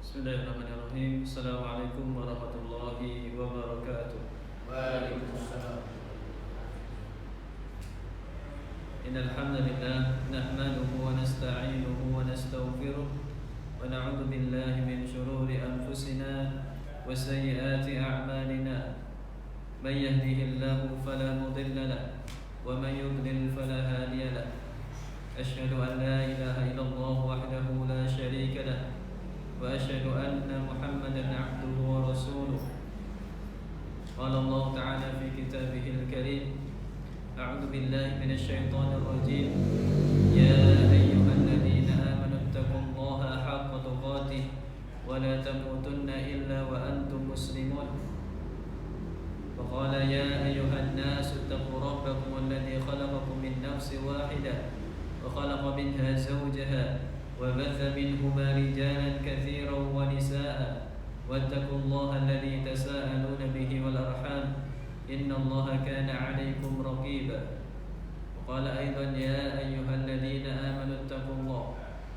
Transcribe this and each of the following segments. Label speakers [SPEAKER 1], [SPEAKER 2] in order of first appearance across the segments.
[SPEAKER 1] Bismillahirrahmanirrahim. Assalamualaikum warahmatullahi wabarakatuh.
[SPEAKER 2] Waalaikumsalam.
[SPEAKER 1] Innal hamdalillah nahmaduhu wa nasta'inuhu wa nastaghfiruh wa na'udzu billahi min shururi anfusina wa sayyiati a'malina. May yahdihillahu fala mudilla lahu wa may yudlil fala hadiya lahu. Asyhadu an la ilaha illallah wahdahu la syarika lahu wa asyhadu anna Muhammadan 'abduhu wa rasuluh. Qala Allah ta'ala fi kitabihil karim. A'udzu billahi minasy syaithanir rajim. Ya ayyuhalladzina amanu taqullaha haqqa tuqatih wa la tamutunna illa wa antum muslimun. Wa qala ya ayyuhan nasu taqu rabbakum alladzi khalaqakum min nafsin wahidah wa khalaqa minha zawjaha وبث منهما رجالا كثيرا ونساء واتقوا الله الذي تساءلون به والأرحام إن الله كان عليكم رقيبا وقال أيضا يا أيها الذين آمنوا اتقوا الله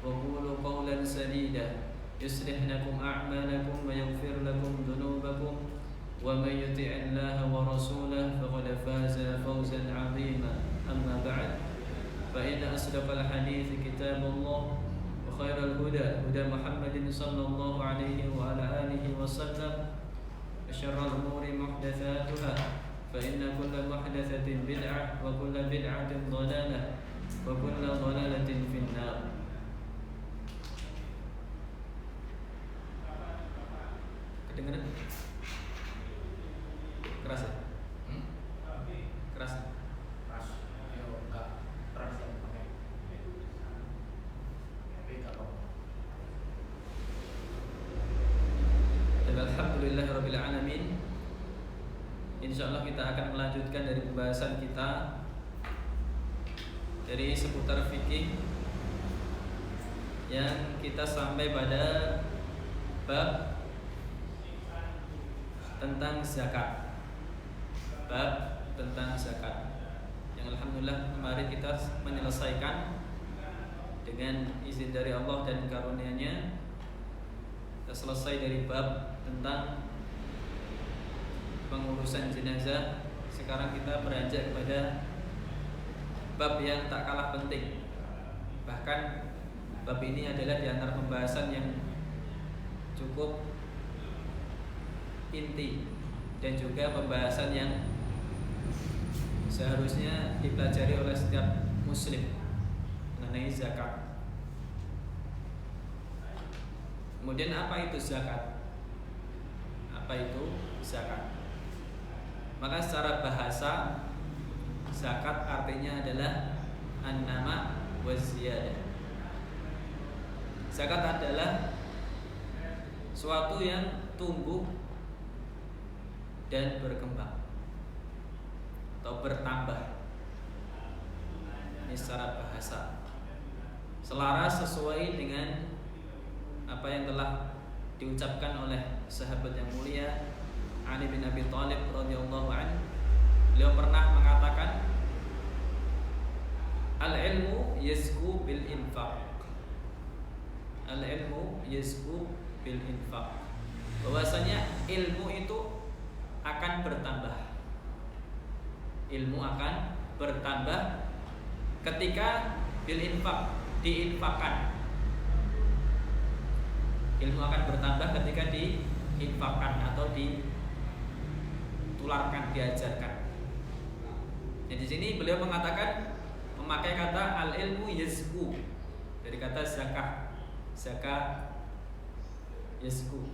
[SPEAKER 1] وقولوا قولا سديدا يصلح لكم أعمالكم ويغفر لكم ذنوبكم ومن يطع الله ورسوله فقد فاز فوزا عظيما أما بعد فإن أصدق الحديث كتاب الله خير الهدى هدى محمد صلى الله عليه وعلى آله وسلم وشر الأمور محدثاتها فإن كل محدثة بدعة وكل بدعة ضلالة وكل ضلالة في النار. Kedengaran? Keras ya? Keras.
[SPEAKER 2] Keras. Ayo enggak keras yang pakai. Tapi enggak apa-apa.
[SPEAKER 1] Alhamdulillahirabbil alamin. Insyaallah kita akan melanjutkan dari pembahasan kita dari seputar fikih yang kita sampai pada bab tentang zakat. Bab tentang zakat yang alhamdulillah kemarin kita menyelesaikan dengan izin dari Allah dan karunia-Nya. Kita selesai dari bab tentang pengurusan jenazah. Sekarang kita beranjak kepada bab yang tak kalah penting. Bahkan bab ini adalah di antara pembahasan yang cukup inti dan juga pembahasan yang seharusnya dipelajari oleh setiap muslim mengenai zakat. Kemudian apa itu zakat? Apa itu zakat? Maka secara bahasa zakat artinya adalah an-nama wa ziyadah. Zakat adalah suatu yang tumbuh dan berkembang atau bertambah. Ini secara bahasa selaras sesuai dengan apa yang telah diucapkan oleh sahabat yang mulia Ali bin Abi Thalib radhiyallahu anhu. Beliau pernah mengatakan al-ilmu yazku bil infaq. Al-ilmu yazku bil infaq. Bahwasanya ilmu itu akan bertambah. Ilmu akan bertambah ketika bil infaq, diinfakkan. Ilmu akan bertambah ketika diinfakkan atau ditularkan, diajarkan. Jadi di sini beliau mengatakan memakai kata al-ilmu yazku dari kata zakah. Zakah yazku.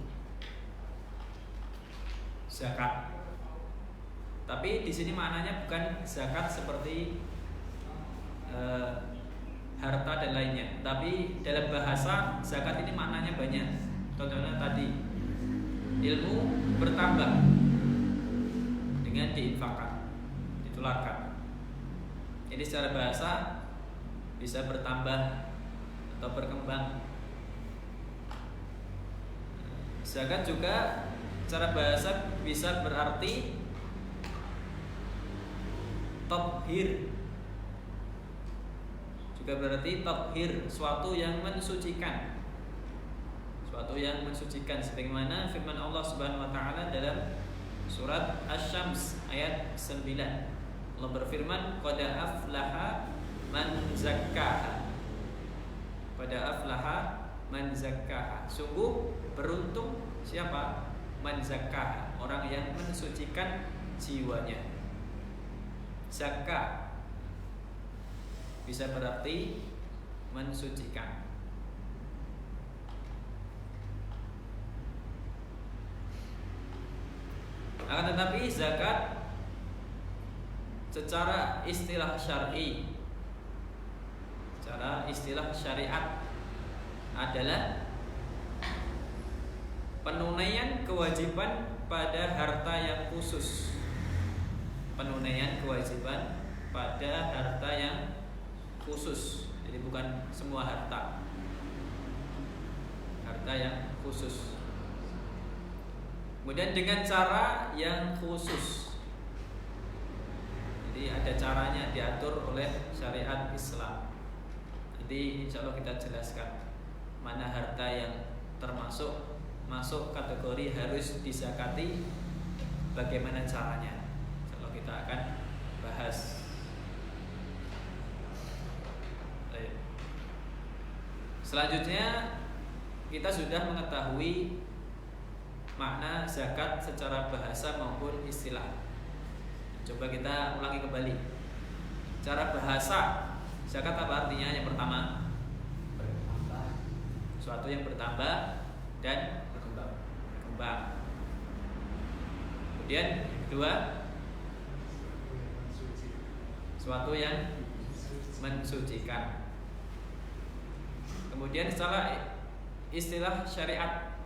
[SPEAKER 1] Zakat. Tapi di sini maknanya bukan zakat seperti harta dan lainnya. Tapi dalam bahasa zakat ini maknanya banyak. Contohnya tadi ilmu bertambah dengan diinfakkan, ditularkan. Jadi secara bahasa bisa bertambah atau berkembang. Zakat juga secara bahasa bisa berarti tathir. Juga berarti tathir, suatu yang mensucikan. suatu yang mensucikan, sebagaimana firman Allah Subhanahu wa taala dalam surat Asy-Syams ayat 9. Allah berfirman, qad aflaha man zakkaha. Qad aflaha man zakkaha. Sungguh beruntung siapa? Man zakkaha, orang yang mensucikan jiwanya. Zakka bisa berarti mensucikan. Akan tetapi zakat secara istilah syar'i, secara istilah syariat adalah penunaian kewajiban pada harta yang khusus. Penunaian kewajiban pada harta yang khusus. Jadi bukan semua harta. Harta yang khusus. Kemudian dengan cara yang khusus. Jadi ada caranya, diatur oleh syariat Islam. Nanti insya Allah kita jelaskan mana harta yang masuk kategori harus dizakati, bagaimana caranya. Insya Allah kita akan bahas. Selanjutnya kita sudah mengetahui makna zakat secara bahasa maupun istilah. Coba kita ulangi kembali. Cara bahasa, zakat apa artinya? Yang pertama,
[SPEAKER 2] bertambah,
[SPEAKER 1] suatu yang bertambah dan
[SPEAKER 2] berkembang.
[SPEAKER 1] Kemudian yang kedua, suatu yang mensucikan. Kemudian setelah istilah syariat,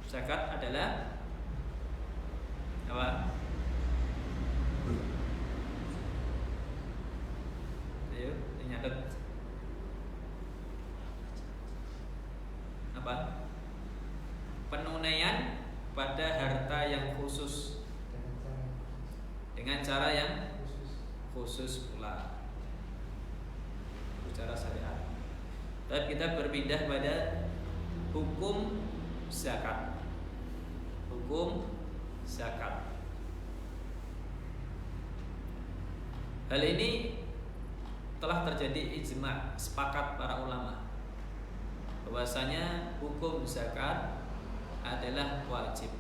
[SPEAKER 1] zakat adalah apa? Ayo, nyatet. Apa? Penunaian pada harta yang khusus dengan cara yang khusus pula. Bicara syariat. Tapi kita berpindah pada hukum zakat. Hukum zakat. Hal ini telah terjadi ijma', sepakat para ulama bahwasanya hukum zakat adalah wajib.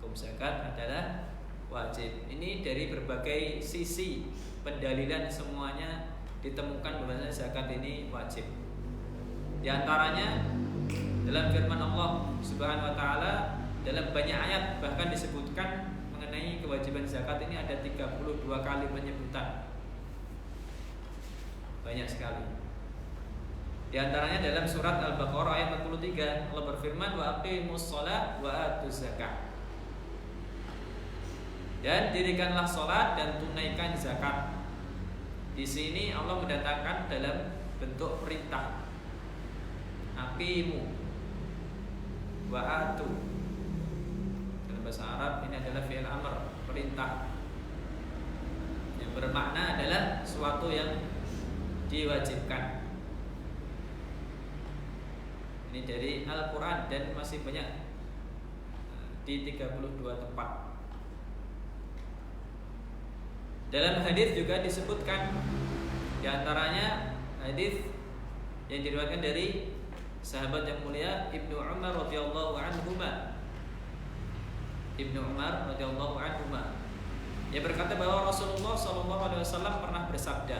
[SPEAKER 1] Hukum zakat adalah wajib. Ini dari berbagai sisi pendalilan semuanya ditemukan bahwasanya zakat ini wajib. Di antaranya dalam firman Allah Subhanahu wa taala dalam banyak ayat bahkan disebutkan mengenai kewajiban zakat ini ada 32 kali penyebutan. Banyak sekali. Di antaranya dalam surat Al-Baqarah ayat 43 Allah berfirman wa aqimus shalah wa atuz zakah. Dan dirikanlah salat dan tunaikan zakat. Di sini Allah mendatangkan dalam bentuk perintah. Aqimu wa atu. Dalam bahasa Arab ini adalah fi'il amr, perintah. Yang bermakna adalah sesuatu yang diwajibkan. Ini dari Al-Quran dan masih banyak di 32 tempat. Dalam hadis juga disebutkan, di antaranya hadis yang diriwayatkan dari sahabat yang mulia Ibnu Umar radhiyallahu anhuma. Ibnu Umar radhiyallahu anhuma yang berkata bahwa Rasulullah sallallahu alaihi wasallam pernah bersabda,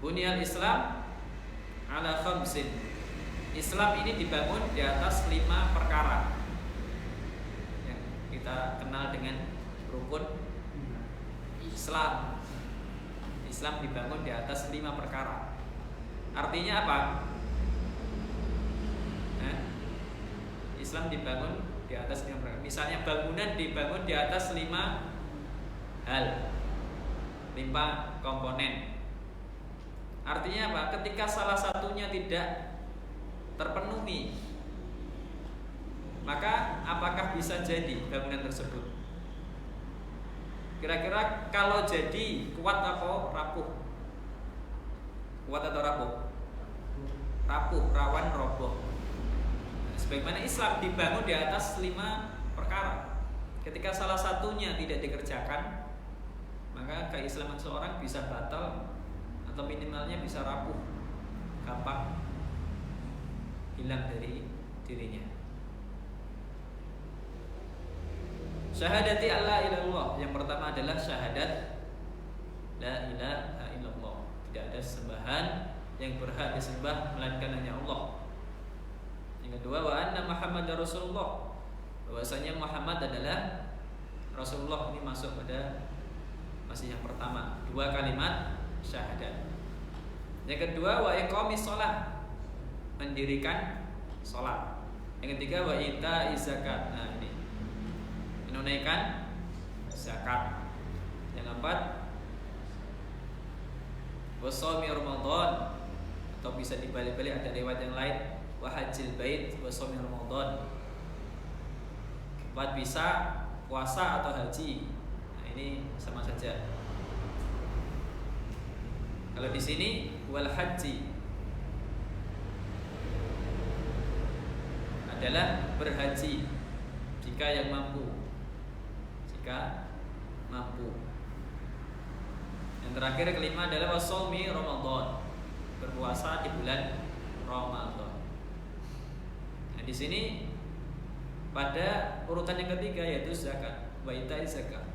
[SPEAKER 1] "Bunyal Islam ala khamsin." Islam ini dibangun di atas 5 perkara yang kita kenal dengan rukun Islam. Islam dibangun di atas 5 perkara. Artinya apa? Islam dibangun di atas 5 perkara. Misalnya bangunan dibangun di atas 5 hal, 5 komponen. Artinya apa? Ketika salah satunya tidak terpenuhi, maka apakah bisa jadi bangunan tersebut? Kira-kira kalau jadi kuat atau rapuh? Kuat atau rapuh? rapuh, rawan roboh. Sebagaimana Islam dibangun di atas 5 perkara. Ketika salah satunya tidak dikerjakan, maka keislaman seorang bisa batal atau minimalnya bisa rapuh, gampang hilang dari dirinya. Syahadati alla ilallah, yang pertama adalah syahadat la ilaha illallah, tidak ada sembahan yang berhak disembah melainkan hanya Allah. Yang kedua, wa anna Muhammadar Rasulullah, bahwasanya Muhammad adalah Rasulullah. Ini masuk pada masih yang pertama, 2 kalimat syahadat. Yang kedua, wa iqamis shalah, mendirikan salat. Yang ketiga, wa ita'iz zakat. Nah, ini menunaikan zakat. Yang keempat, wa shaumi Ramadan, atau bisa dibalik-balik, ada riwayat yang lain wa hajjil bait wa shaumi Ramadan. Keempat, bisa puasa atau haji. Nah, ini sama saja. Kalau di sini wal haji adalah berhaji jika yang mampu. Jika mampu. Yang terakhir, kelima adalah washaumi Ramadan, berpuasa di bulan Ramadan. Nah, di sini pada urutan yang ketiga yaitu zakat, wa ita'iz zakat,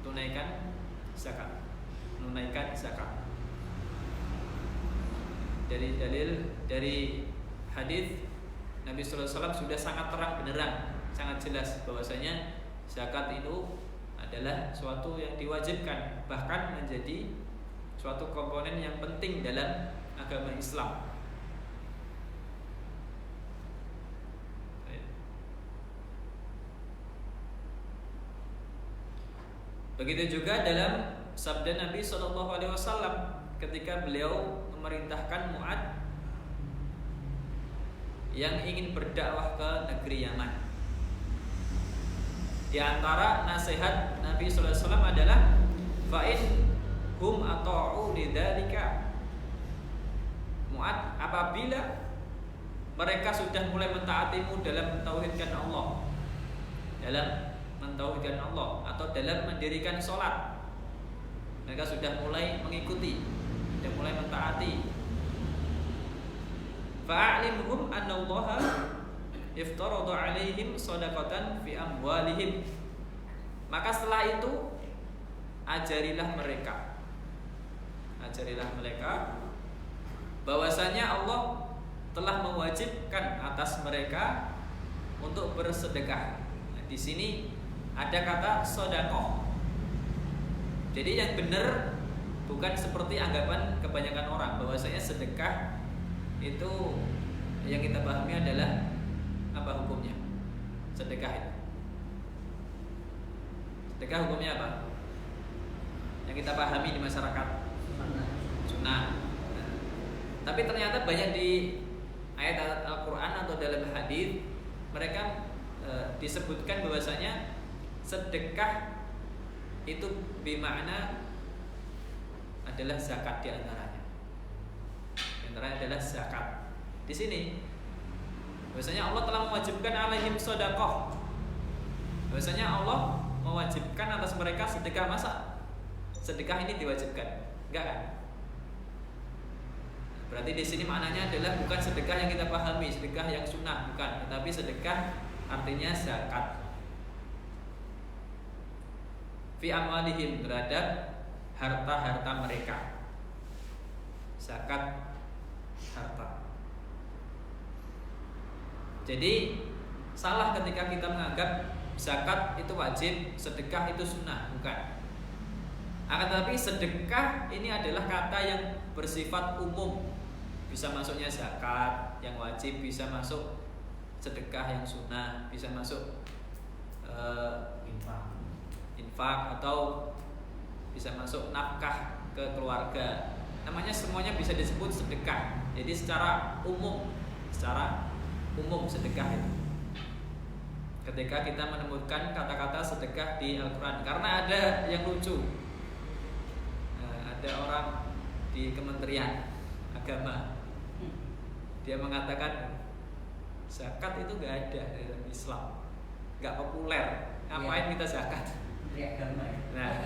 [SPEAKER 1] tunaikan zakat, menunaikan zakat. Dari dalil dari hadis Nabi sallallahu alaihi wasallam sudah sangat terang benderang, sangat jelas bahwasanya zakat itu adalah suatu yang diwajibkan, bahkan menjadi suatu komponen yang penting dalam agama Islam. Begitu juga dalam sabda Nabi sallallahu alaihi wasallam ketika beliau memerintahkan Mu'ad yang ingin berdakwah ke negeri Yaman. Di antara nasihat Nabi sallallahu alaihi wasallam adalah fa'in hum ata'u lidzalika. Mu'ad, apabila mereka sudah mulai mentaatimu dalam mentauhidkan Allah, dalam mentauhidkan Allah atau dalam mendirikan sholat, mereka sudah mulai mengikuti, sudah mulai mentaati. Fa'alimhum annallaha iftarada 'alaihim shadaqatan fi amwalihim. Maka setelah itu ajarilah mereka bahwasanya Allah telah mewajibkan atas mereka untuk bersedekah. Nah, di sini ada kata sedekah. Jadi yang benar bukan seperti anggapan kebanyakan orang bahwasanya sedekah itu yang kita pahami adalah apa hukumnya? Sedekah itu. Sedekah hukumnya apa? Yang kita pahami di masyarakat sunnah. Nah, tapi ternyata banyak di ayat Al-Quran atau dalam hadis mereka disebutkan bahwasanya sedekah itu bermakna adalah zakat di antaranya. Di antaranya adalah zakat. Di sini bahwasanya Allah telah mewajibkan alaihim shadaqah. Bahwasanya Allah mewajibkan atas mereka sedekah. Masa sedekah ini diwajibkan? Enggak kan? Berarti di sini maknanya adalah bukan sedekah yang kita pahami, sedekah yang sunnah, bukan, tetapi sedekah artinya zakat. Fi amwalihim, terhadap harta-harta mereka. Zakat harta. Jadi salah ketika kita menganggap zakat itu wajib, sedekah itu sunnah, bukan. Akan tetapi sedekah ini adalah kata yang bersifat umum. Bisa masuknya zakat yang wajib, bisa masuk sedekah yang sunnah, bisa masuk infak atau bisa masuk nafkah ke keluarga. Namanya semuanya bisa disebut sedekah. Jadi secara umum sedekah itu. Ketika kita menemukan kata-kata sedekah di Al-Quran, karena ada yang lucu. Ada orang di Kementerian Agama Dia mengatakan zakat itu nggak ada dalam Islam, nggak populer. Ngapain kita zakat? Nah,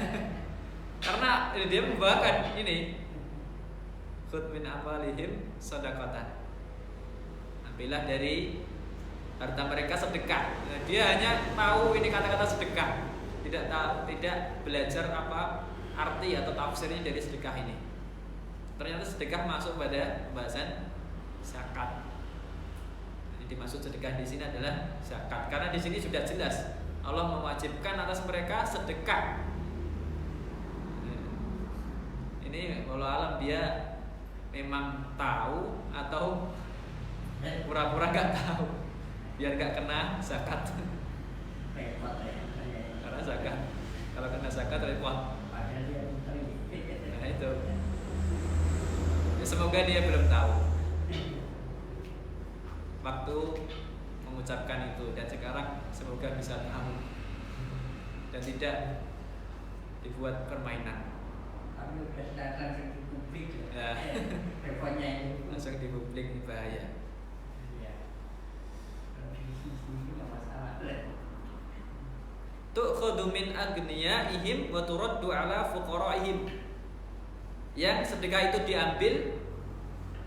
[SPEAKER 1] karena dia membawakan ini khudh min amwalihim shadaqatan. Ambillah dari harta mereka sedekah. Nah, dia hanya tahu ini kata-kata sedekah, tidak belajar apa arti atau tafsirnya dari sedekah ini. Ternyata sedekah masuk pada pembahasan zakat. Jadi dimaksud sedekah di sini adalah zakat. Karena di sini sudah jelas Allah mewajibkan atas mereka sedekah. Ini walau alam dia memang tahu atau pura-pura nggak tahu biar nggak kena zakat. Karena zakat, kalau kena zakat repot. Nah itu. Ya, semoga dia belum tahu waktu mengucapkan itu, dan sekarang semoga bisa tahu dan tidak dibuat permainan. Ya. Langsung di publik ini bahaya. Tu'khudhu min agniyaihim wa turaddu ala fuqaraihim. Yang sedekah itu diambil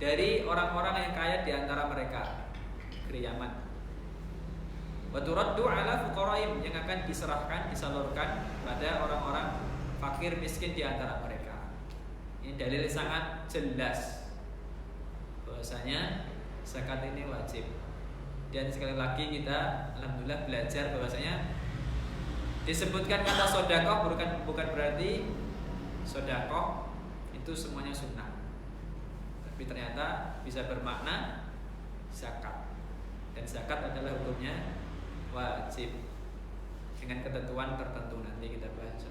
[SPEAKER 1] dari orang-orang yang kaya di antara mereka, negeri Yaman. Wa turaddu ala fuqaraihim, yang akan diserahkan, disalurkan pada orang-orang fakir miskin di antara mereka. Ini dalil sangat jelas bahwasanya zakat ini wajib. Dan sekali lagi kita alhamdulillah belajar bahwasanya disebutkan kata sedekah bukan berarti sedekah itu semuanya sunnah, tapi ternyata bisa bermakna zakat, dan zakat adalah hukumnya wajib dengan ketentuan tertentu, nanti kita bahas.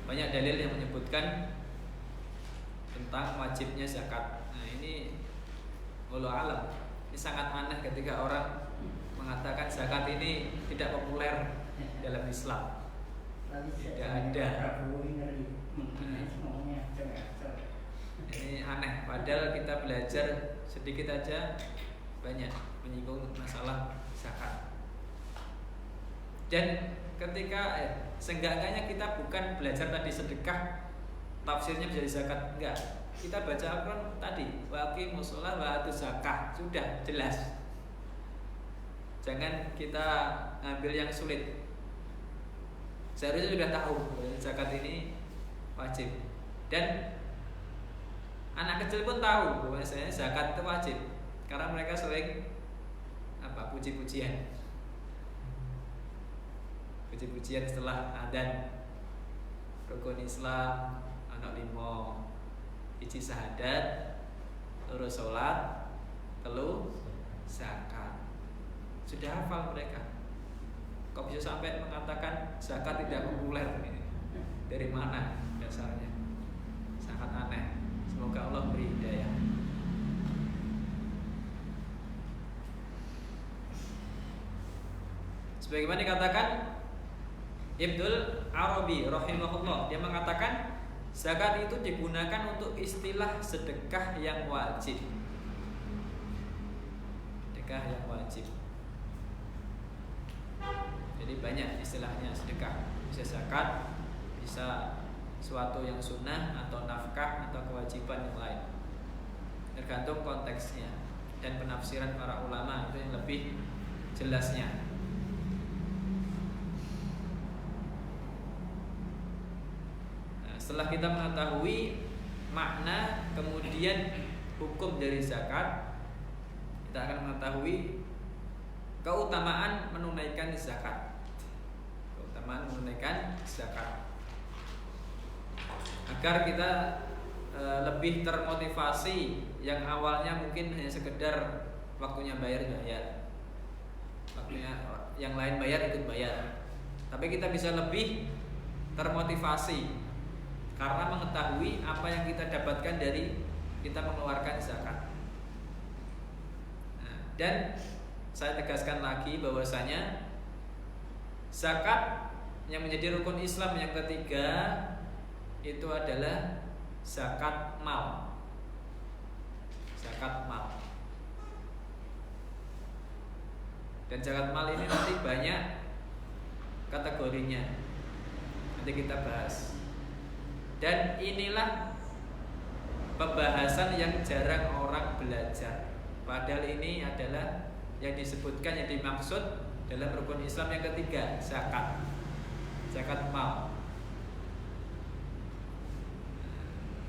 [SPEAKER 1] Banyak dalil yang menyebutkan tentang wajibnya zakat. Nah ini walau alam, ini sangat aneh ketika orang mengatakan zakat ini tidak populer dalam Islam. Tidak ada. Ini aneh, padahal kita belajar sedikit aja banyak menyinggung masalah zakat. Dan ketika seenggaknya kita bukan belajar tadi sedekah tafsirnya menjadi zakat, enggak. Kita baca Al-Quran tadi, wa aqimus shalah wa atuz zakah, sudah jelas. Jangan kita ngambil yang sulit. Seharusnya sudah tahu zakat ini wajib. Dan anak kecil pun tahu bahwasanya zakat itu wajib, karena mereka sering puji-pujian. Puji-pujian setelah adzan, rukun Islam, anak 5, iji syahadat, loro sholat, telu zakat. Sudah hafal mereka. Kok bisa sampai mengatakan zakat tidak populer? Dari mana dasarnya? Sangat aneh. Semoga Allah beri hidayah. Sebagaimana dikatakan Ibnul Arabi rahimahullah, dia mengatakan zakat itu digunakan untuk istilah sedekah yang wajib. Sedekah yang wajib. Jadi banyak istilahnya sedekah. Bisa zakat, bisa suatu yang sunnah atau nafkah atau kewajiban yang lain. Tergantung konteksnya dan penafsiran para ulama itu yang lebih jelasnya. Setelah kita mengetahui makna kemudian hukum dari zakat, kita akan mengetahui keutamaan menunaikan zakat. Keutamaan menunaikan zakat. Agar kita lebih termotivasi, yang awalnya mungkin hanya sekedar waktunya bayar, waktunya yang lain bayar ikut bayar, tapi kita bisa lebih termotivasi karena mengetahui apa yang kita dapatkan dari kita mengeluarkan zakat. Nah, dan saya tegaskan lagi bahwasanya zakat yang menjadi rukun Islam yang ketiga itu adalah zakat mal. Zakat mal. Dan zakat mal ini nanti banyak kategorinya. Nanti kita bahas. Dan inilah pembahasan yang jarang orang belajar. Padahal ini adalah yang disebutkan, yang dimaksud dalam rukun Islam yang ketiga, zakat. Zakat mal.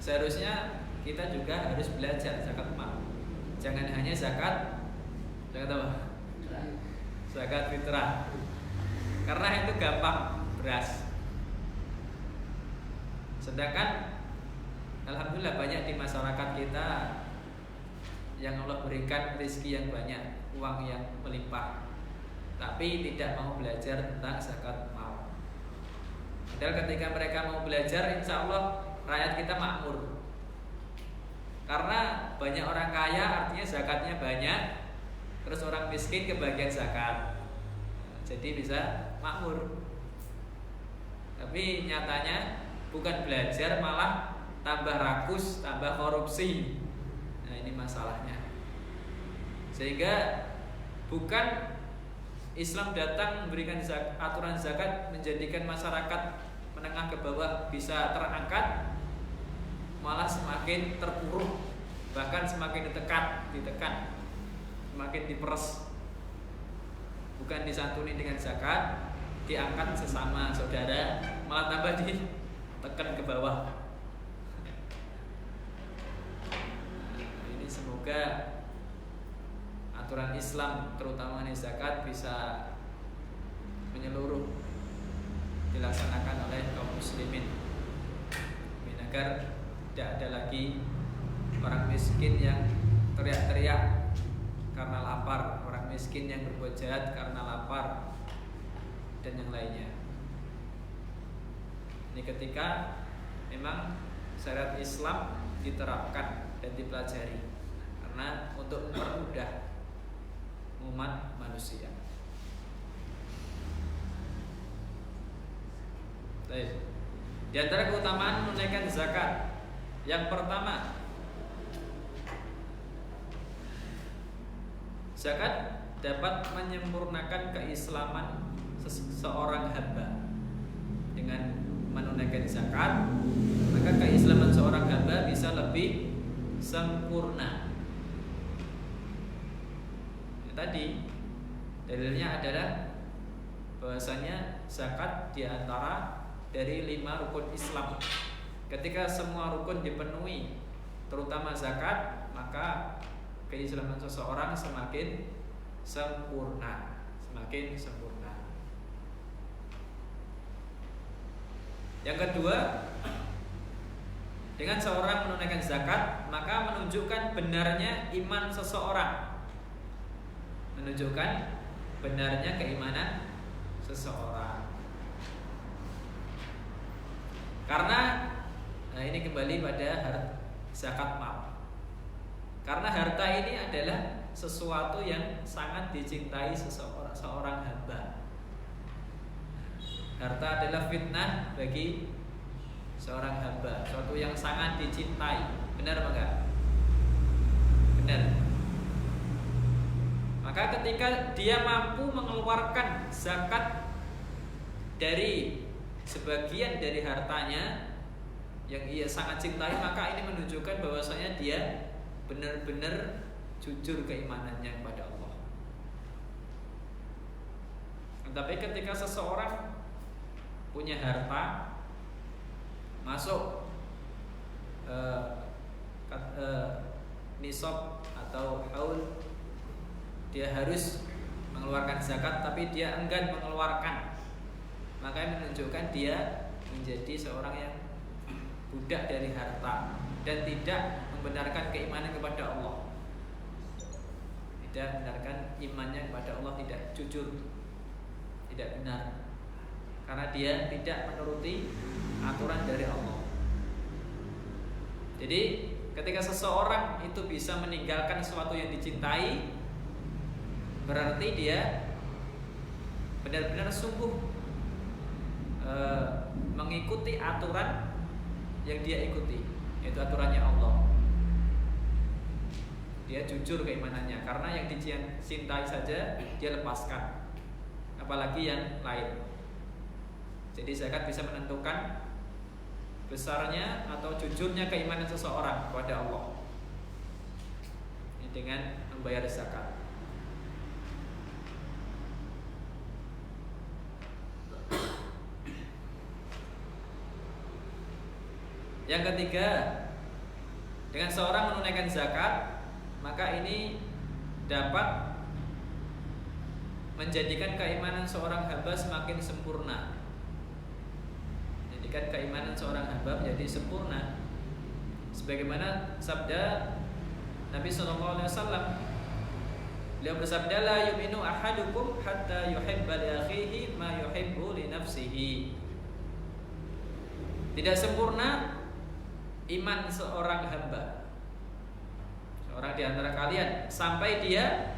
[SPEAKER 1] Seharusnya kita juga harus belajar zakat mal. Jangan hanya zakat apa? Zakat fitrah. Karena itu gampang, beras. Sedangkan alhamdulillah banyak di masyarakat kita yang Allah berikan rezeki yang banyak, uang yang melimpah, tapi tidak mau belajar tentang zakat mal. Padahal ketika mereka mau belajar, insya Allah rakyat kita makmur. Karena banyak orang kaya artinya zakatnya banyak, terus orang miskin kebagian zakat, jadi bisa makmur. Tapi nyatanya bukan belajar, malah tambah rakus, tambah korupsi. Nah ini masalahnya. Sehingga bukan Islam datang memberikan aturan zakat menjadikan masyarakat menengah ke bawah bisa terangkat, malah semakin terpuruk, bahkan semakin ditekan, semakin diperes. Bukan disantuni dengan zakat, diangkat sesama saudara, malah tambah ditekan ke bawah. Ini semoga aturan Islam terutama mengenai zakat bisa menyeluruh, dilaksanakan oleh kaum muslimin, agar tidak ada lagi orang miskin yang teriak-teriak karena lapar, orang miskin yang berbuat jahat karena lapar, dan yang lainnya. Ini ketika memang syariat Islam diterapkan dan dipelajari, karena untuk mempermudah umat manusia. Baik. Di antara keutamaan menunaikan zakat, yang pertama, zakat dapat menyempurnakan keislaman seorang hamba. Dengan menunaikan zakat, maka keislaman seorang hamba bisa lebih sempurna. Tadi dalilnya adalah bahwasanya zakat diantara dari 5 rukun Islam. Ketika semua rukun dipenuhi, terutama zakat, maka keislaman seseorang semakin sempurna, semakin sempurna. Yang kedua, dengan seorang menunaikan zakat, maka menunjukkan benarnya iman seseorang, menunjukkan benarnya keimanan seseorang. Karena ini kembali pada zakat mal. Karena harta ini adalah sesuatu yang sangat dicintai seorang hamba. Harta adalah fitnah bagi seorang hamba, sesuatu yang sangat dicintai. Benar apa enggak? Benar. Maka ketika dia mampu mengeluarkan zakat dari sebagian dari hartanya yang ia sangat cintai, maka ini menunjukkan bahwasanya dia benar-benar jujur keimanannya kepada Allah. Tapi ketika seseorang punya harta, masuk nisab atau haul, dia harus mengeluarkan zakat, tapi dia enggan mengeluarkan, maka ini menunjukkan dia menjadi seorang yang budak dari harta dan tidak membenarkan keimanan kepada Allah, tidak membenarkan imannya kepada Allah, tidak jujur, tidak benar, karena dia tidak menuruti aturan dari Allah. Jadi ketika seseorang itu bisa meninggalkan sesuatu yang dicintai, berarti dia benar-benar sungguh mengikuti aturan
[SPEAKER 3] yang dia ikuti, yaitu aturannya Allah. Dia jujur keimanannya, karena yang dicintai saja dia lepaskan, apalagi yang lain. Jadi zakat bisa menentukan besarnya atau jujurnya keimanan seseorang kepada Allah dengan membayar zakat. Yang ketiga, dengan seorang menunaikan zakat, maka ini dapat menjadikan keimanan seorang hamba semakin sempurna. Menjadikan keimanan seorang hamba menjadi sempurna. Sebagaimana sabda Nabi SAW, beliau bersabda, la yu'minu ahadukum hatta yuhibba li akhihi ma yuhibbu li nafsihi. Tidak sempurna iman seorang hamba, seorang di antara kalian, sampai dia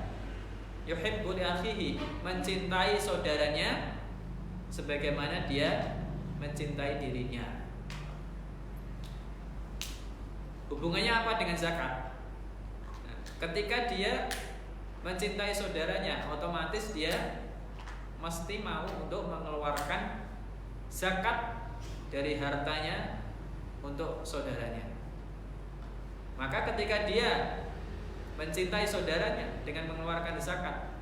[SPEAKER 3] yuhibbu li akhihi, mencintai saudaranya sebagaimana dia mencintai dirinya. Hubungannya apa dengan zakat? Nah, ketika dia mencintai saudaranya, otomatis dia mesti mau untuk mengeluarkan zakat dari hartanya untuk saudaranya. Maka ketika dia mencintai saudaranya dengan mengeluarkan zakat,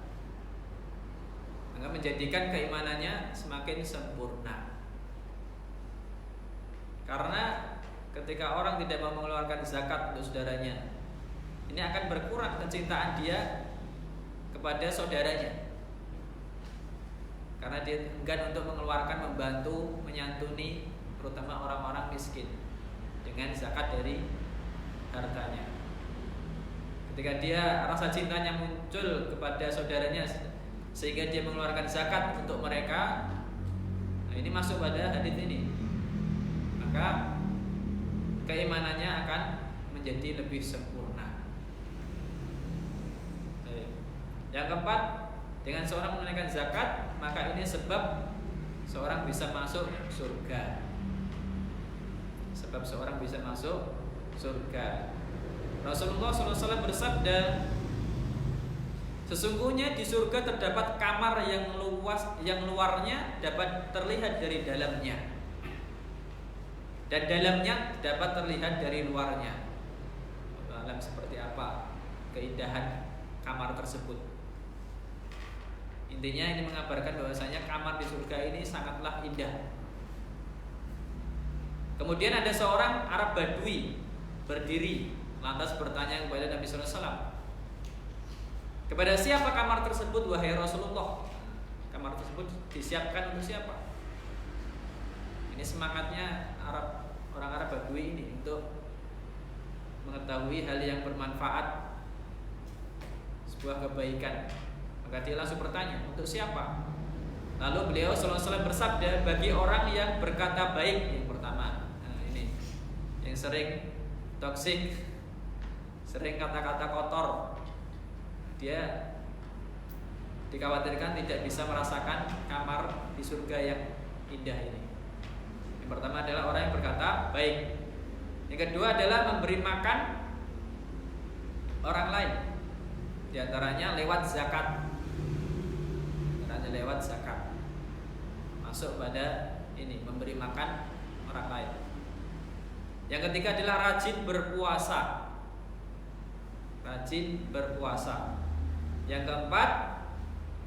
[SPEAKER 3] maka menjadikan keimanannya semakin sempurna. Karena ketika orang tidak mau mengeluarkan zakat untuk saudaranya, ini akan berkurang kecintaan dia kepada saudaranya, karena dia enggan untuk mengeluarkan, membantu, menyantuni terutama orang-orang miskin dengan zakat dari hartanya. Ketika dia rasa cintanya muncul kepada saudaranya sehingga dia mengeluarkan zakat untuk mereka, nah ini masuk pada hadits ini, maka keimanannya akan menjadi lebih sempurna. Yang keempat, dengan seorang menunaikan zakat, maka ini sebab seorang bisa masuk surga. Sebab seorang bisa masuk surga. Rasulullah SAW bersabda, sesungguhnya di surga terdapat kamar yang luas, yang luarnya dapat terlihat dari dalamnya, dan dalamnya dapat terlihat dari luarnya. Alam seperti apa keindahan kamar tersebut. Intinya ini mengabarkan bahwasanya kamar di surga ini sangatlah indah. Kemudian ada seorang Arab Badui berdiri, lantas bertanya kepada Nabi SAW, kepada siapa kamar tersebut wahai Rasulullah? Kamar tersebut disiapkan untuk siapa? Ini semangatnya orang Arab Badui ini untuk mengetahui hal yang bermanfaat, sebuah kebaikan. Maka dia langsung bertanya, untuk siapa? Lalu beliau SAW bersabda, bagi orang yang berkata baik. Yang pertama, nah ini yang sering toksik, sering kata-kata kotor, dia dikhawatirkan tidak bisa merasakan kamar di surga yang indah ini. Yang pertama adalah orang yang berkata baik. Yang kedua adalah memberi makan orang lain, di antaranya lewat zakat. Lewat zakat masuk pada ini, memberi makan orang lain. Yang ketiga adalah rajin berpuasa. Rajin berpuasa. Yang keempat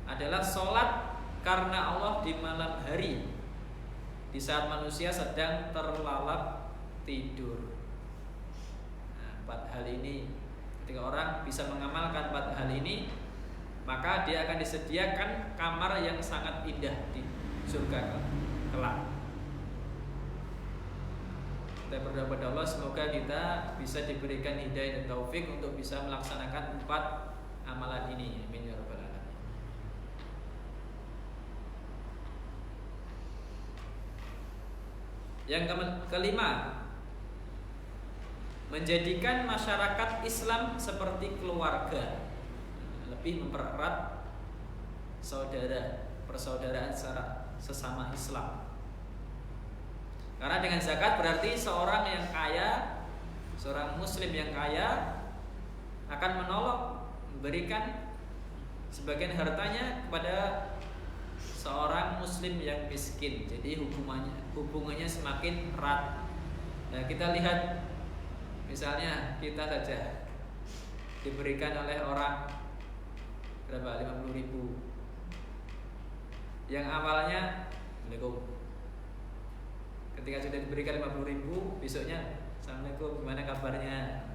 [SPEAKER 3] adalah sholat karena Allah di malam hari, di saat manusia sedang terlalap tidur. Nah, 4 hal ini, ketika orang bisa mengamalkan 4 hal ini, maka dia akan disediakan kamar yang sangat indah di surga kelak. Kita berdoa kepada Allah semoga kita bisa diberikan hidayah dan taufik untuk bisa melaksanakan 4 amalan ini. Amin ya rabbal alamin. Yang kelima, menjadikan masyarakat Islam seperti keluarga, lebih mempererat persaudaraan secara sesama Islam. Karena dengan zakat berarti seorang yang kaya, seorang muslim yang kaya akan menolong, memberikan sebagian hartanya kepada seorang muslim yang miskin. Jadi hubungannya semakin erat. Nah, kita lihat misalnya kita saja diberikan oleh orang berapa? 50.000. Yang awalnya Assalamualaikum. Ketika sudah diberikan 50.000, besoknya Assalamualaikum, gimana kabarnya?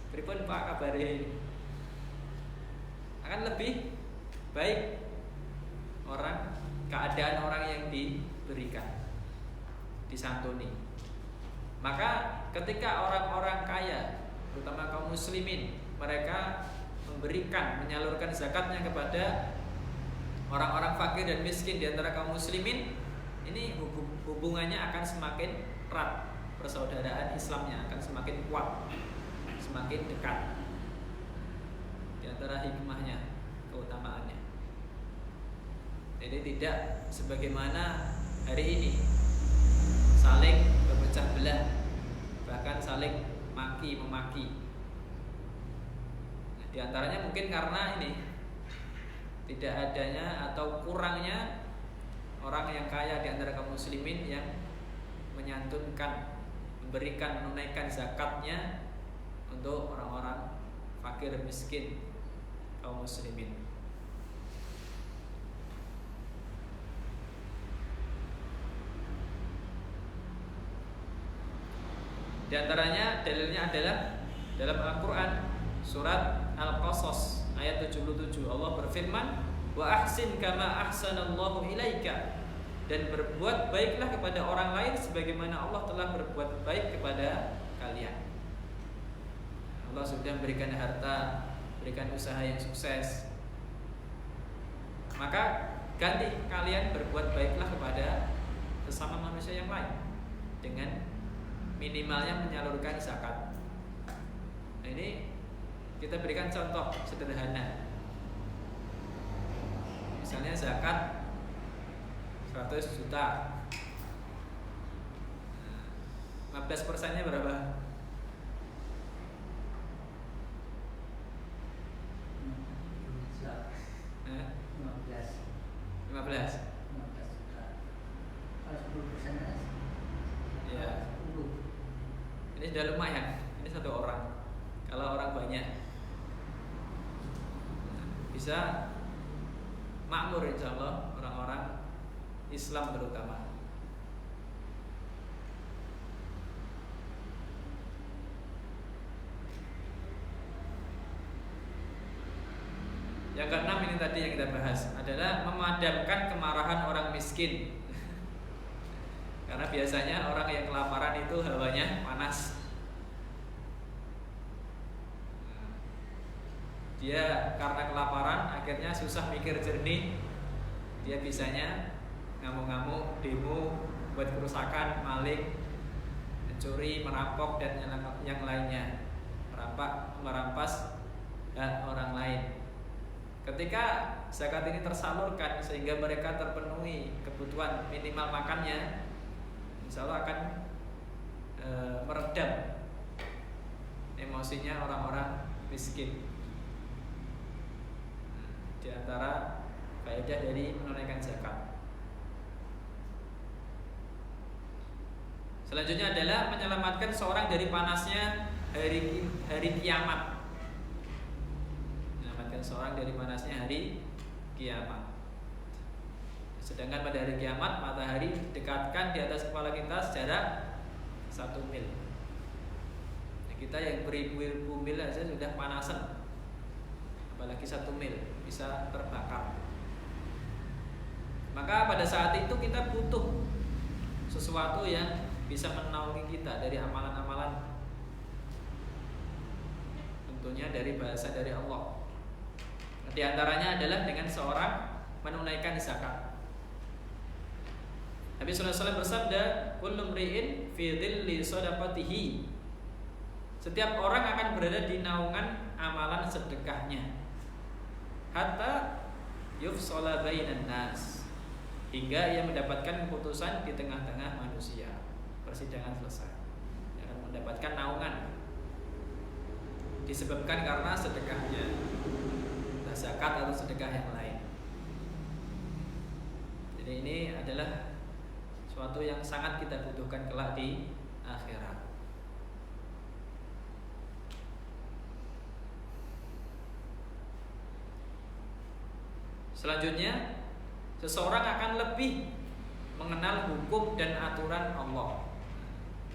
[SPEAKER 3] Pripun Pak kabare? Akan lebih baik keadaan orang yang diberikan, disantuni. Maka ketika orang-orang kaya, terutama kaum muslimin, mereka memberikan, menyalurkan zakatnya kepada orang-orang fakir dan miskin di antara kaum muslimin, ini hubungannya akan semakin erat, persaudaraan Islamnya akan semakin kuat, semakin dekat. Di antara hikmahnya, keutamaannya. Jadi tidak sebagaimana hari ini saling berpecah belah, bahkan saling memaki. Nah, di antaranya mungkin karena ini tidak adanya atau kurangnya orang yang kaya di antara kaum muslimin yang menyantunkan, memberikan, menunaikan zakatnya untuk orang-orang fakir miskin kaum muslimin. Di antaranya dalilnya adalah dalam Al-Quran surat Al-Qasas ayat 77, Allah berfirman, wa ahsin kama ahsanallahu ilaika, dan berbuat baiklah kepada orang lain sebagaimana Allah telah berbuat baik kepada kalian. Allah sudah memberikan harta, berikan usaha yang sukses, maka ganti kalian berbuat baiklah kepada sesama manusia yang lain dengan minimalnya menyalurkan zakat. Nah, ini kita berikan contoh sederhana. Misalnya zakat 100 juta, 15%-nya berapa? 15
[SPEAKER 2] juta. Kalau 10%-nya
[SPEAKER 3] ya.
[SPEAKER 2] 10.
[SPEAKER 3] Ini sudah lumayan. Ini satu orang. Kalau orang banyak bisa makmur insya Allah orang-orang Islam terutama. Yang keenam ini tadi yang kita bahas adalah memadamkan kemarahan orang miskin. Karena biasanya orang yang kelaparan itu hawanya panas. Dia karena kelaparan akhirnya susah mikir jernih. Dia bisanya ngamuk-ngamuk, demo, buat kerusakan, maling, mencuri, merampok dan yang lainnya, merampas hak orang lain. Ketika zakat ini tersalurkan sehingga mereka terpenuhi kebutuhan minimal makannya, insya Allah akan meredam emosinya orang-orang miskin. Di antara faedah dari menunaikan zakat. Selanjutnya adalah menyelamatkan seorang dari panasnya hari kiamat. Menyelamatkan seorang dari panasnya hari kiamat. Sedangkan pada hari kiamat matahari dekatkan di atas kepala kita sejarak 1 mil. Nah, kita yang beribu-ribu mil saja sudah panasan, apalagi 1 mil bisa terbakar. Maka pada saat itu kita butuh sesuatu yang bisa menaungi kita dari amalan-amalan, tentunya dari bahasa dari Allah. Di antaranya adalah dengan seorang menunaikan zakat. Nabi sallallahu alaihi wasallam bersabda, "Kullu mri'in fi dhilli shadaqatihi." Setiap orang akan berada di naungan amalan sedekahnya. Hatta yufsala bainan nas, hingga ia mendapatkan keputusan di tengah-tengah manusia. persidangan selesai. Dia akan mendapatkan naungan disebabkan karena sedekahnya, entah zakat atau sedekah yang lain. Jadi ini adalah suatu yang sangat kita butuhkan kelak di akhirat. Selanjutnya, seseorang akan lebih mengenal hukum dan aturan Allah.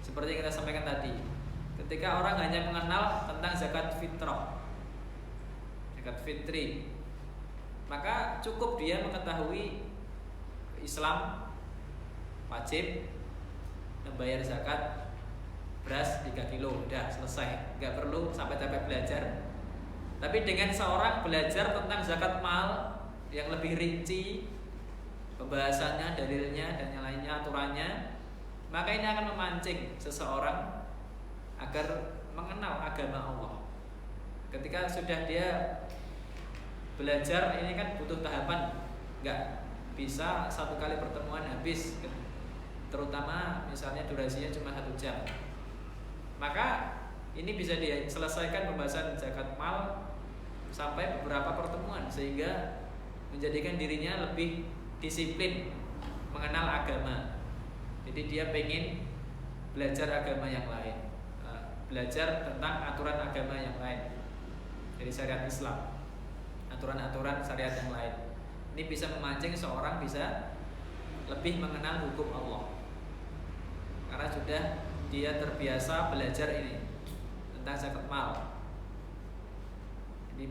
[SPEAKER 3] Seperti yang kita sampaikan tadi, ketika orang hanya mengenal tentang zakat fitrah, zakat fitri, maka cukup dia mengetahui Islam wajib membayar zakat beras 3 kilo, udah selesai, nggak perlu sampai belajar. Tapi dengan seorang belajar tentang zakat mal yang lebih rinci pembahasannya, dalilnya dan yang lainnya, aturannya, maka ini akan memancing seseorang agar mengenal agama Allah. Ketika sudah dia belajar, ini kan butuh tahapan, nggak bisa satu kali pertemuan habis, terutama misalnya durasinya cuma 1 jam. Maka ini bisa diselesaikan pembahasan zakat mal sampai beberapa pertemuan, sehingga menjadikan dirinya lebih disiplin mengenal agama. Jadi dia pengen belajar agama yang lain, belajar tentang aturan agama yang lain dari syariat Islam, aturan-aturan syariat yang lain. Ini bisa memancing seorang bisa lebih mengenal hukum Allah, karena sudah dia terbiasa belajar ini tentang zakat mal. Jadi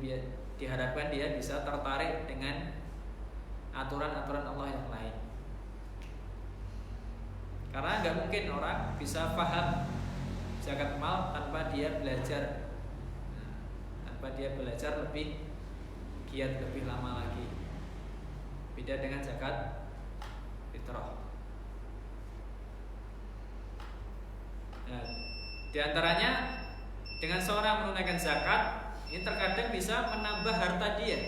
[SPEAKER 3] diharapkan dia bisa tertarik dengan aturan-aturan Allah yang lain. Karena nggak mungkin orang bisa paham zakat mal tanpa dia belajar, tanpa dia belajar lebih giat, lebih lama lagi. Beda dengan zakat fitrah. Nah, di antaranya dengan seorang menunaikan zakat, ini terkadang bisa menambah harta dia.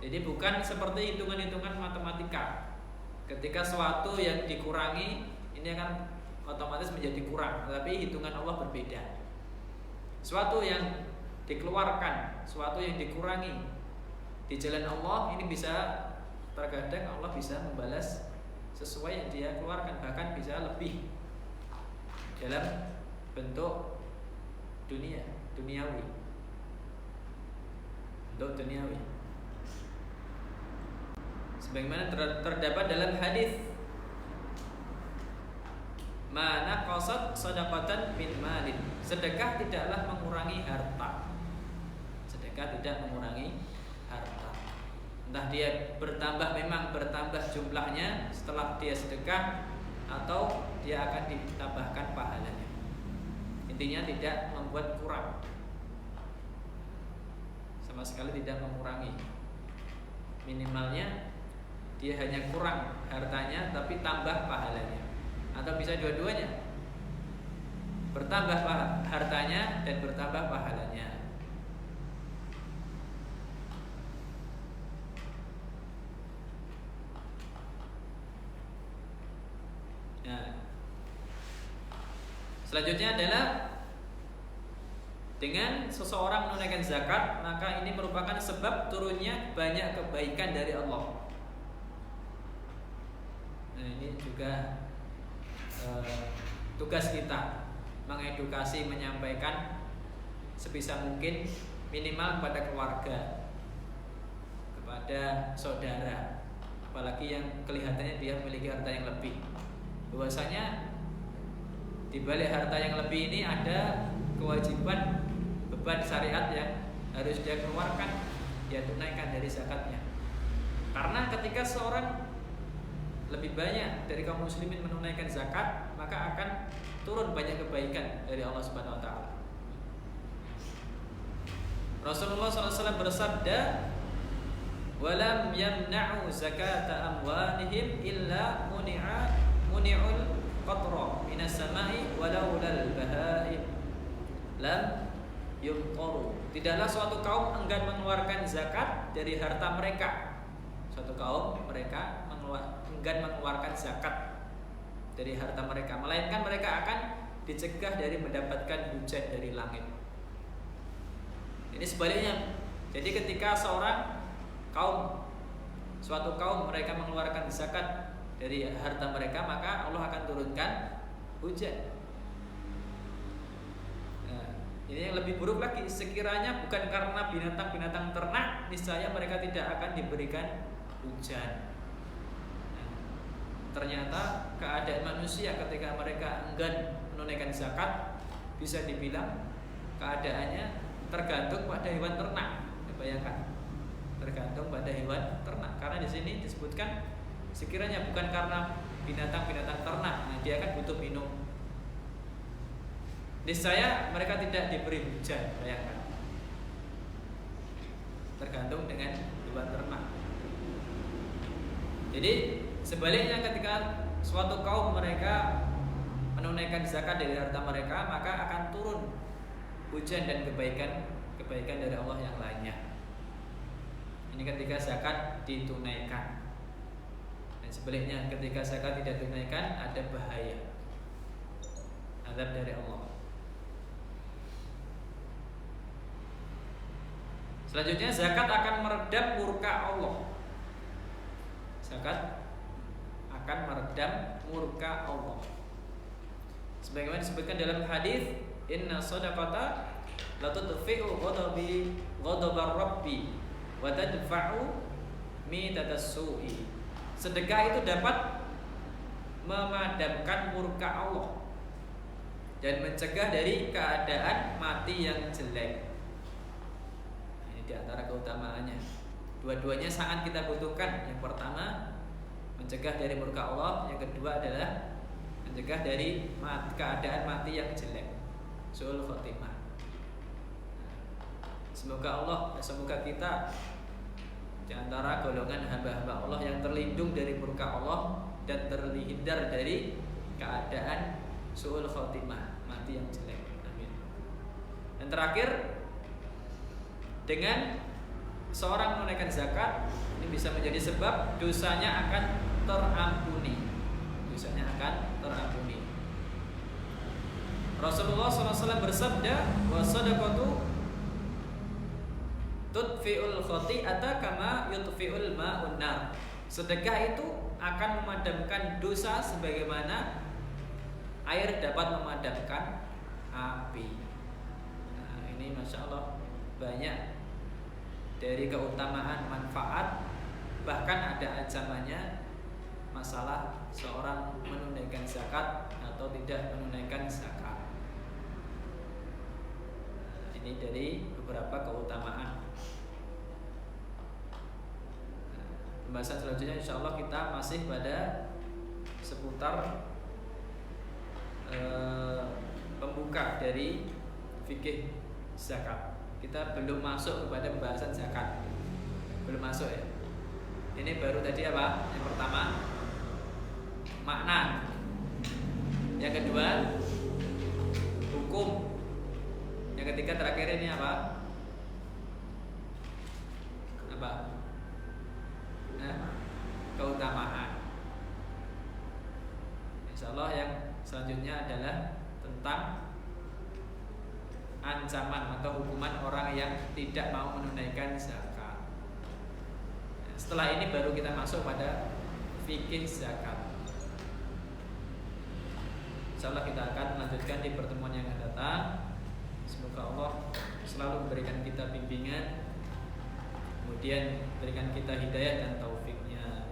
[SPEAKER 3] Jadi bukan seperti hitungan-hitungan matematika. Ketika suatu yang dikurangi, ini akan otomatis menjadi kurang. Tapi hitungan Allah berbeda. Suatu yang dikeluarkan, suatu yang dikurangi di jalan Allah, ini bisa terkadang Allah bisa membalas sesuai yang dia keluarkan, bahkan bisa lebih dalam bentuk duniawi. Bentuk duniawi. Sebagaimana terdapat dalam hadis, mana qasad sadaqatan min malin, sedekah tidaklah mengurangi harta. Sedekah tidak mengurangi harta. Entah dia bertambah, memang bertambah jumlahnya setelah dia sedekah, atau dia akan ditambahkan pahalanya. Intinya tidak membuat kurang, sama sekali tidak mengurangi. Minimalnya dia hanya kurang hartanya tapi tambah pahalanya, atau bisa dua-duanya, bertambah hartanya dan bertambah pahalanya. Nah, selanjutnya adalah dengan seseorang menunaikan zakat, maka ini merupakan sebab turunnya banyak kebaikan dari Allah. Nah, ini juga tugas kita, mengedukasi, menyampaikan sebisa mungkin, minimal kepada keluarga, kepada saudara, apalagi yang kelihatannya dia memiliki harta yang lebih. Bahwasanya di balik harta yang lebih ini ada kewajiban, beban syariat yang harus dia keluarkan, dia tunaikan dari zakatnya. Karena ketika seorang lebih banyak dari kaum muslimin menunaikan zakat, maka akan turun banyak kebaikan dari Allah Subhanahu wa taala. Rasulullah SAW bersabda, "Walam yamna'u zakata amwalihim illa muni'ul qatra minas sama'i walaulal baha'im lam yumtaru." Tidaklah suatu kaum enggan mengeluarkan zakat dari harta mereka. Suatu kaum mereka enggan mengeluarkan zakat dari harta mereka, melainkan mereka akan dicegah dari mendapatkan hujan dari langit. Ini sebaliknya. Jadi ketika suatu kaum mereka mengeluarkan zakat dari harta mereka, maka Allah akan turunkan hujan. Nah, ini yang lebih buruk lagi, sekiranya bukan karena binatang-binatang ternak, niscaya mereka tidak akan diberikan hujan. Nah, ternyata keadaan manusia ketika mereka enggan menunaikan zakat bisa dibilang keadaannya tergantung pada hewan ternak. Bayangkan, tergantung pada hewan ternak. Karena di sini disebutkan sekiranya bukan karena binatang-binatang ternak, nah dia kan butuh minum, niscaya mereka tidak diberi hujan. Bayangkan, tergantung dengan hewan ternak. Jadi sebaliknya, ketika suatu kaum mereka menunaikan zakat dari harta mereka, maka akan turun hujan dan kebaikan dari Allah yang lainnya. Ini ketika zakat ditunaikan. Dan sebaliknya, ketika zakat tidak ditunaikan, ada bahaya, azab dari Allah. Selanjutnya, zakat akan meredam murka Allah. Zakat akan meredam murka Allah. Sebagaimana disebutkan dalam hadis, inna shadaqata la tudfi'u ghadabar rabbi wa tadfa'u mitatas su'i. Sedekah itu dapat memadamkan murka Allah dan mencegah dari keadaan mati yang jelek. Ini di antara keutamaannya. Dua-duanya sangat kita butuhkan. Yang pertama, mencegah dari murka Allah. Yang kedua adalah mencegah dari keadaan mati yang jelek, su'ul khotimah. Semoga kita di antara golongan hamba-hamba Allah yang terlindung dari murka Allah dan terhindar dari keadaan su'ul khotimah, mati yang jelek. Amin. Dan terakhir, dengan seorang menunaikan zakat, ini bisa menjadi sebab dosanya akan terampuni. Rasulullah SAW bersabda, wa sadaqatu tudfi'ul khati'ata kama yudfi'ul ma'un nar. Sedekah itu akan memadamkan dosa sebagaimana air dapat memadamkan api. Nah, ini Masya Allah banyak dari keutamaan, manfaat, bahkan ada ancamannya masalah seorang menunaikan zakat atau tidak menunaikan zakat. Ini dari beberapa keutamaan. Pembahasan selanjutnya insya Allah kita masih pada seputar pembuka dari fikih zakat. Kita belum masuk kepada pembahasan zakat, belum masuk ya. Ini baru tadi apa? Yang pertama makna, yang kedua hukum, yang ketiga terakhir ini apa? Keutamaan. Insyaallah yang selanjutnya adalah tentang ancaman atau hukuman orang yang tidak mau menunaikan zakat. Setelah ini baru kita masuk pada fikih zakat. Insyaallah kita akan melanjutkan di pertemuan yang akan datang. Semoga Allah selalu memberikan kita bimbingan, kemudian berikan kita hidayah dan taufiknya.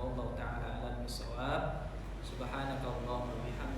[SPEAKER 3] Wallahu ta'ala a'lam bishawab. Subhanakallahumma wa bihamdika